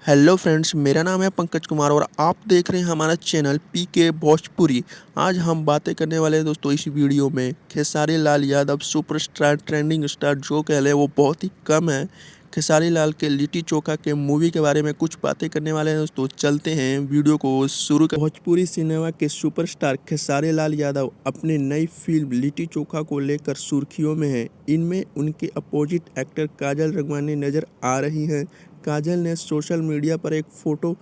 Hello friends, मेरा नाम है पंकज कुमार और आप देख रहे हैं हमारा चैनल पीके भोजपुरी। आज हम बातें करने वाले हैं दोस्तों इस वीडियो में Khesari Lal Yadav superstar trending star जो कह लें वो बहुत ही कम है। खेसारी लाल के लिट्टी चोखा के मूवी के बारे में कुछ बातें करने वाले हैं दोस्तों। चलते हैं वीडियो को शुरू कर। भोजपुरी सिनेमा के सुपरस्टार खेसारी लाल यादव अपनी नई फिल्म लिट्टी चोखा को लेकर सुर्खियों में हैं। इनमें उनके अपोजिट एक्टर काजल रघवानी नजर आ रही हैं। काजल ने सोशल मीडिया पर एक फ़ोटो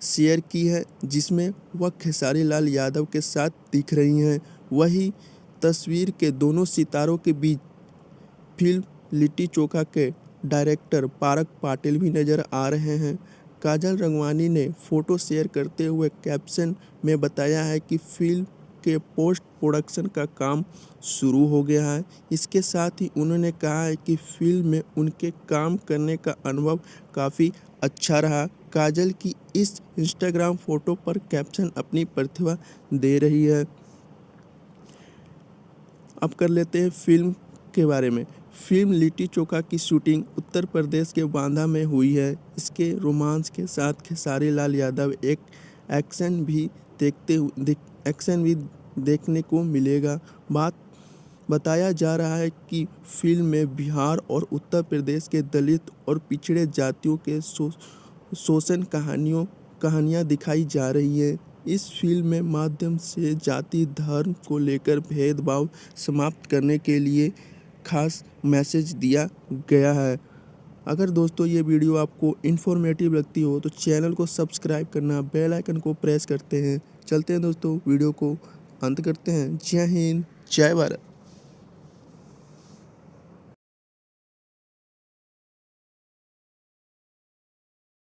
शेयर की है जिसमें वह खेसारी लाल यादव के साथ दिख रही हैं। वही तस्वीर के दोनों सितारों के बीच फिल्म लिट्टी चोखा के डायरेक्टर पारक पाटिल भी नज़र आ रहे हैं। काजल रघवानी ने फ़ोटो शेयर करते हुए कैप्शन में बताया है कि फिल्म के पोस्ट प्रोडक्शन का काम शुरू हो गया है। इसके साथ ही उन्होंने कहा है कि फिल्म में उनके काम करने का अनुभव काफ़ी अच्छा रहा। काजल की इस इंस्टाग्राम फ़ोटो पर कैप्शन अपनी प्रतिभा दे रही है। अब कर लेते हैं फिल्म के बारे में। फिल्म लिट्टी चोखा की शूटिंग उत्तर प्रदेश के बांदा में हुई है। इसके रोमांस के साथ खेसारी लाल यादव एक एक्शन भी देखने को मिलेगा। बताया जा रहा है कि फिल्म में बिहार और उत्तर प्रदेश के दलित और पिछड़े जातियों के शोषण कहानियाँ दिखाई जा रही है। इस फिल्म में माध्यम से जाति धर्म को लेकर भेदभाव समाप्त करने के लिए खास मैसेज दिया गया है। अगर दोस्तों ये वीडियो आपको इन्फॉर्मेटिव लगती हो तो चैनल को सब्सक्राइब करना, बेल आइकन को प्रेस करते हैं। चलते हैं दोस्तों, वीडियो को अंत करते हैं। जय हिंद, जय भारत।